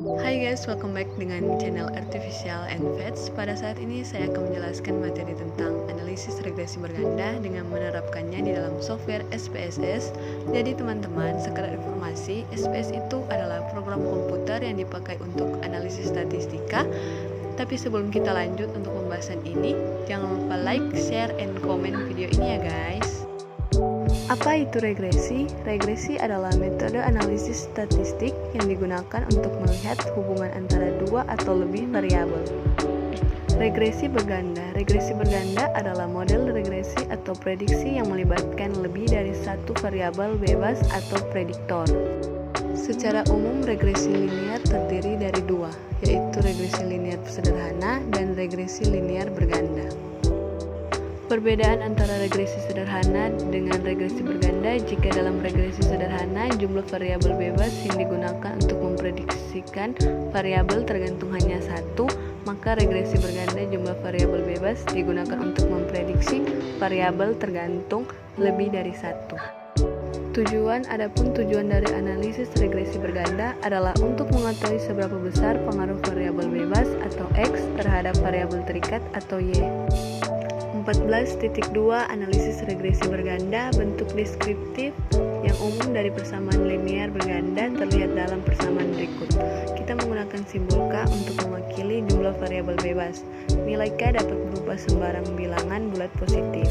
Hai guys, welcome back dengan channel Artificial and Facts. Pada saat ini saya akan menjelaskan materi tentang analisis regresi berganda dengan menerapkannya di dalam software SPSS. Jadi teman-teman, sekedar informasi, SPS itu adalah program komputer yang dipakai untuk analisis statistika. Tapi sebelum kita lanjut untuk pembahasan ini, jangan lupa like, share, and comment video ini ya guys. Apa itu regresi? Regresi adalah metode analisis statistik yang digunakan untuk melihat hubungan antara dua atau lebih variabel. Regresi berganda. Regresi berganda adalah model regresi atau prediksi yang melibatkan lebih dari satu variabel bebas atau prediktor. Secara umum, regresi linear terdiri dari dua, yaitu regresi linear sederhana dan regresi linear berganda. Perbedaan antara regresi sederhana dengan regresi berganda, jika dalam regresi sederhana jumlah variabel bebas yang digunakan untuk memprediksikan variabel tergantung hanya satu, maka regresi berganda jumlah variabel bebas digunakan untuk memprediksi variabel tergantung lebih dari satu. Adapun tujuan dari analisis regresi berganda adalah untuk mengetahui seberapa besar pengaruh variabel bebas atau X terhadap variabel terikat atau Y. 14.2 Analisis regresi berganda. Bentuk deskriptif yang umum dari persamaan linear berganda terlihat dalam persamaan berikut. Kita menggunakan simbol K untuk mewakili jumlah variabel bebas. Nilai K dapat berupa sembarang bilangan bulat positif.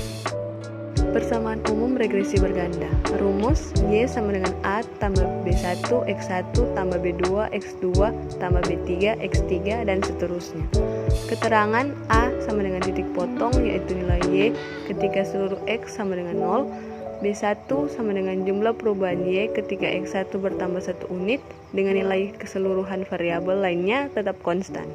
Persamaan umum regresi berganda. Rumus Y sama dengan A tambah B1 X1 tambah B2 X2 tambah B3 X3 dan seterusnya. Keterangan A sama dengan titik potong, yaitu nilai Y ketika seluruh X sama dengan 0. B1 sama dengan jumlah perubahan Y ketika X1 bertambah 1 unit dengan nilai keseluruhan variabel lainnya tetap konstan.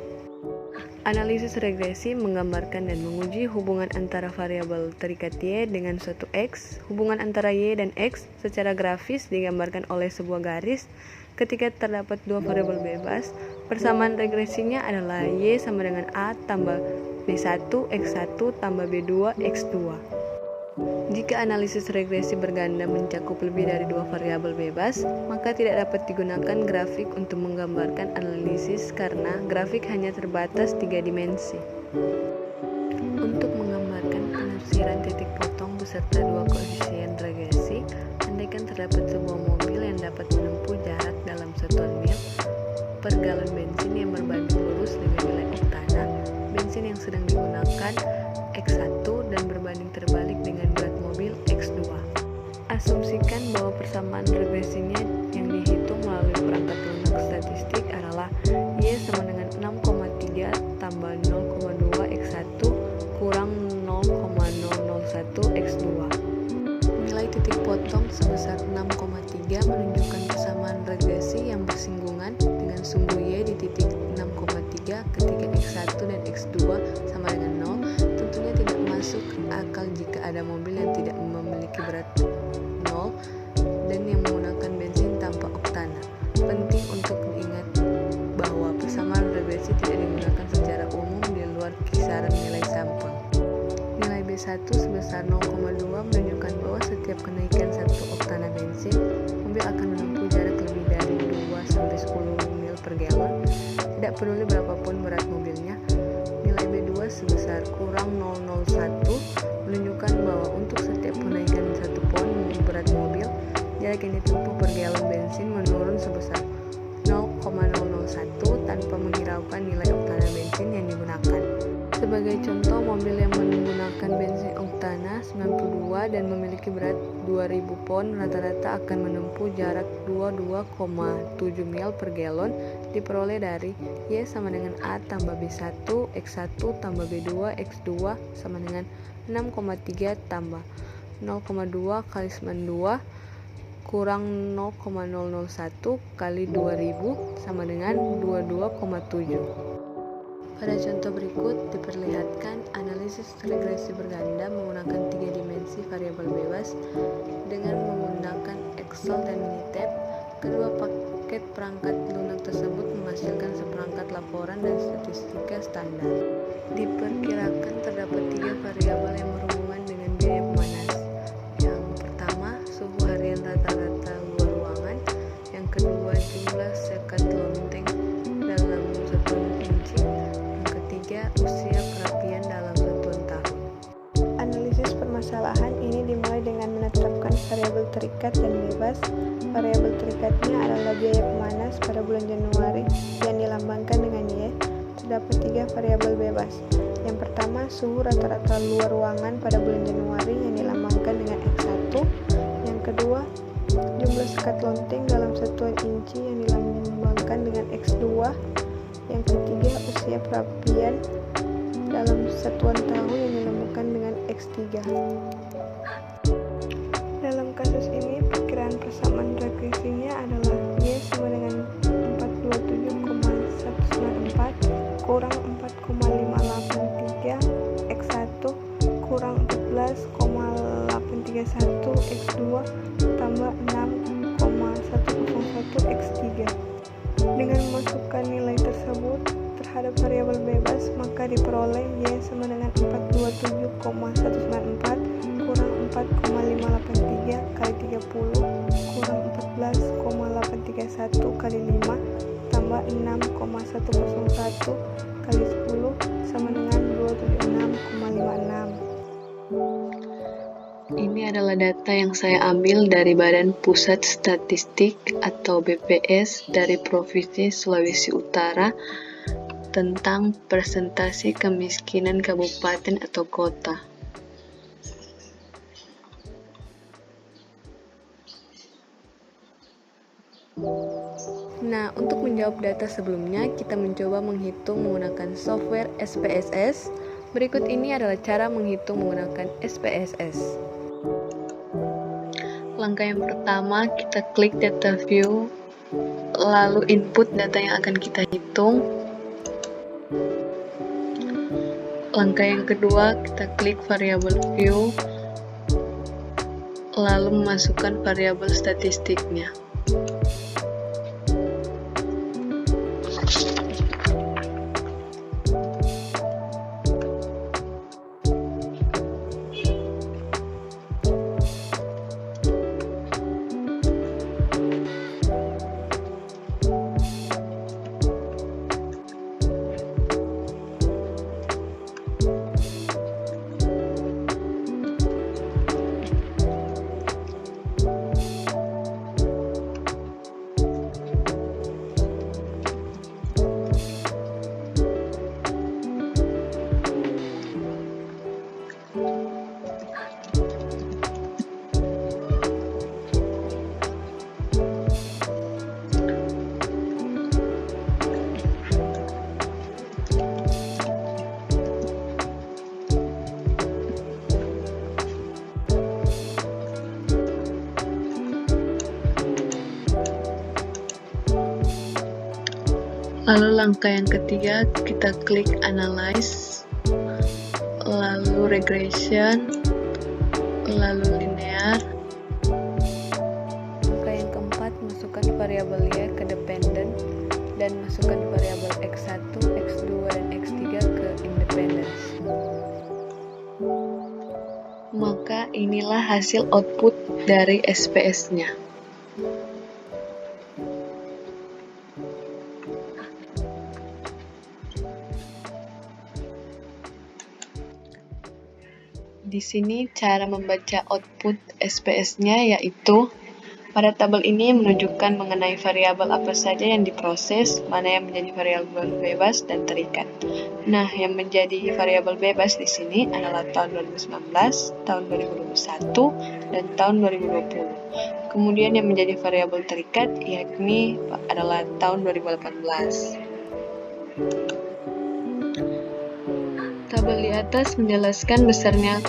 Analisis regresi menggambarkan dan menguji hubungan antara variabel terikat Y dengan suatu X. Hubungan antara Y dan X secara grafis digambarkan oleh sebuah garis. Ketika terdapat dua variabel bebas, persamaan regresinya adalah Y sama dengan A tambah B1 X1 tambah B2 X2. Jika analisis regresi berganda mencakup lebih dari dua variabel bebas, maka tidak dapat digunakan grafik untuk menggambarkan analisis karena grafik hanya terbatas 3 dimensi. Untuk menggambarkan penafsiran titik potong beserta dua koefisien regresi, andaikan terdapat sebuah mobil yang dapat menempuh jarak dalam satuan mil per galon bensin yang berbanding lurus dengan nilai oktana, bensin yang sedang digunakan X1 dan berbanding terbalik dengan berat mobil X2. Asumsikan bahwa persamaan regresinya yang dihitung melalui perangkat lunak statistik adalah Y sama dengan 6,3 tambah 0,2 X1 kurang 0,001 X2. Nilai titik potong sebesar 6,3 menunjukkan persamaan regresi yang bersinggungan dengan sumbu Y di titik 6,3 ketika X1 dan X2 sama dengan 0. Tentunya tidak masuk akal jika ada mobil yang tidak memiliki berat 0 dan yang menggunakan bensin tanpa oktana. Penting untuk diingat bahwa persamaan regresi tidak digunakan secara umum di luar kisaran nilai sampel. Nilai B1 sebesar 0,2 menunjukkan bahwa setiap kenaikan 1 oktana bensin, mobil akan menempuh jarak lebih dari 2-10 mil per galon, tidak peduli berapapun berat mobilnya. Nilai B2 sebesar kurang 0,01 menunjukkan bahwa untuk setiap kenaikan 1 pon berat mobil, jarak yang ditempuh per galon bensin menurun sebesar 0,001 tanpa menghiraukan nilai oktana bensin yang digunakan. Sebagai contoh, mobil yang menggunakan bensin oktana 92 dan memiliki berat 2000 pon rata-rata akan menempuh jarak 22,7 mil per galon diperoleh dari Y sama dengan A tambah B1 X1 tambah B2 X2 sama dengan 6,3 tambah 0,2 kali 92 kurang 0,001 kali 2000 sama dengan 22,7. Pada contoh berikut diperlihatkan analisis regresi berganda menggunakan 3 dimensi variabel bebas dengan menggunakan Excel dan Minitab. Kedua paket perangkat lunak tersebut menghasilkan seperangkat laporan dan statistika standar. Diperkirakan terdapat 3 variabel yang berhubungan dengan biaya pemanas. Yang pertama, suhu harian rata-rata luar ruangan. Yang kedua, jumlah sekat lonteng Selanjutnya adalah biaya pemanas pada bulan Januari yang dilambangkan dengan Y. Terdapat 3 variabel bebas. Yang pertama, suhu rata-rata luar ruangan pada bulan Januari yang dilambangkan dengan X1. Yang kedua, jumlah sekat lonteng dalam satuan inci yang dilambangkan dengan X2. Yang ketiga, usia perapian dalam satuan tahun yang dilambangkan dengan X3. Dalam kasus ini, perkiraan persamaan regresinya adalah Y sama dengan 427,194 kurang 4,583 X1 kurang 14,831 X2 tambah 6,101 X3. Dengan memasukkan nilai tersebut terhadap variabel bebas, maka diperoleh Y sama dengan 427,194 kurang 4,583 kali 30 kurang 14,831 kali 5 tambah 6,101 kali 10 sama dengan 276,56. Ini adalah data yang saya ambil dari Badan Pusat Statistik atau BPS dari Provinsi Sulawesi Utara tentang persentase kemiskinan kabupaten atau kota. Nah, untuk menjawab data sebelumnya, kita mencoba menghitung menggunakan software SPSS. Berikut ini adalah cara menghitung menggunakan SPSS. Langkah yang pertama, kita klik data view, lalu input data yang akan kita hitung. Langkah yang kedua, kita klik variabel view, lalu memasukkan variabel statistiknya. Lalu langkah yang ketiga, kita klik analyze, lalu regression, lalu linear. Langkah yang keempat, masukkan variabel Y ke dependent dan masukkan variabel X1, X2, dan X3 ke independence. Maka inilah hasil output dari SPS-nya. Di sini cara membaca output SPS-nya yaitu pada tabel ini menunjukkan mengenai variabel apa saja yang diproses, mana yang menjadi variabel bebas dan terikat. Nah, yang menjadi variabel bebas di sini adalah tahun 2019, tahun 2021, dan tahun 2020. Kemudian yang menjadi variabel terikat yakni adalah tahun 2018. Tabel di atas menjelaskan besarnya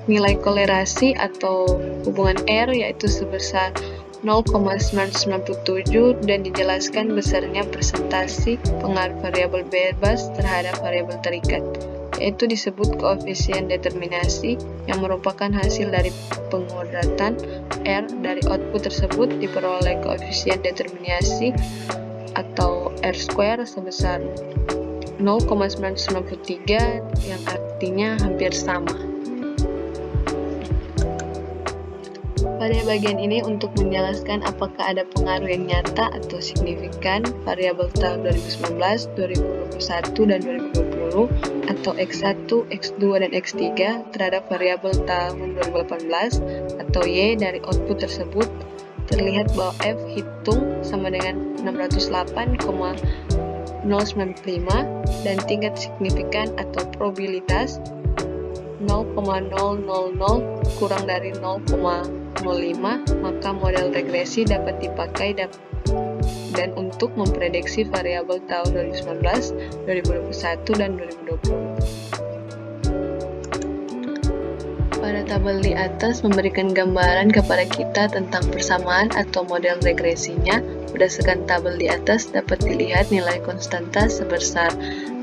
nilai kolerasi atau hubungan R yaitu sebesar 0,997 dan dijelaskan besarnya persentase pengaruh variabel bebas terhadap variabel terikat, yaitu disebut koefisien determinasi yang merupakan hasil dari pengudratan R dari output tersebut diperoleh koefisien determinasi atau R² sebesar 0,993 yang artinya hampir sama. Pada bagian ini untuk menjelaskan apakah ada pengaruh yang nyata atau signifikan variabel tahun 2019, 2021, dan 2020 atau X1, X2, dan X3 terhadap variabel tahun 2018 atau Y dari output tersebut, terlihat bahwa F hitung sama dengan 608,095 dan tingkat signifikan atau probabilitas 0,000 kurang dari 0,05, maka model regresi dapat dipakai dan untuk memprediksi variabel tahun 2019, 2021, dan 2020. Pada tabel di atas memberikan gambaran kepada kita tentang persamaan atau model regresinya. Berdasarkan tabel di atas dapat dilihat nilai konstanta sebesar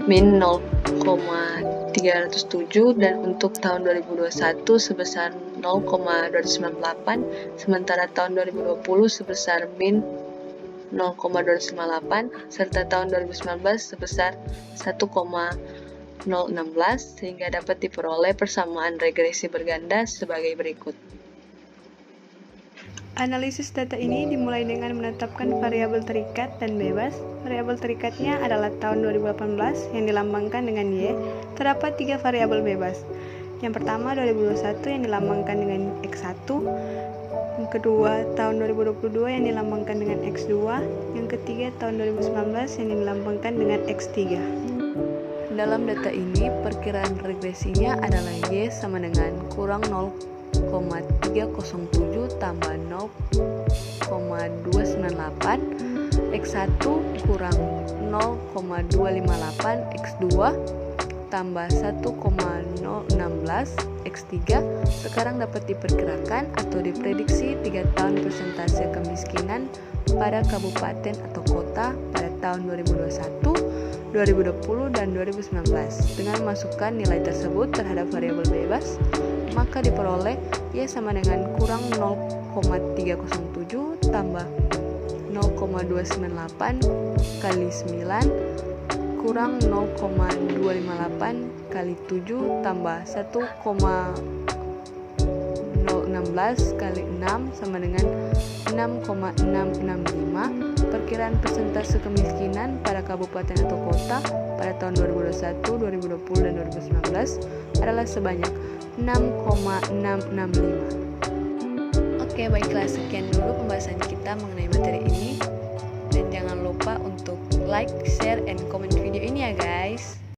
min 0,307 dan untuk tahun 2021 sebesar 0,298, sementara tahun 2020 sebesar min 0,258, serta tahun 2019 sebesar 1,016, sehingga dapat diperoleh persamaan regresi berganda sebagai berikut. Analisis data ini dimulai dengan menetapkan variabel terikat dan bebas. Variabel terikatnya adalah tahun 2018 yang dilambangkan dengan Y. Terdapat 3 variabel bebas. Yang pertama 2021 yang dilambangkan dengan X1. Yang kedua tahun 2022 yang dilambangkan dengan X2. Yang ketiga tahun 2019 yang dilambangkan dengan X3. Dalam data ini, perkiraan regresinya adalah Y sama dengan kurang 0,307 tambah 0,298, X1 kurang 0,258, X2 tambah 1,016, X3 sekarang dapat diperkirakan atau diprediksi 3 tahun persentase kemiskinan pada kabupaten atau kota pada tahun 2021, 2020, dan 2019. Dengan memasukkan nilai tersebut terhadap variabel bebas, maka diperoleh Y sama dengan kurang 0,307 tambah 0,298 kali 9 kurang 0,258 kali 7 tambah 1,016 kali 6 sama dengan 6,665. Perkiraan persentase kemiskinan pada kabupaten atau kota pada tahun 2021, 2020, dan 2019 adalah sebanyak 6,665. Oke, baiklah, sekian dulu pembahasan kita mengenai materi ini. Dan jangan lupa untuk like, share, and comment video ini ya guys.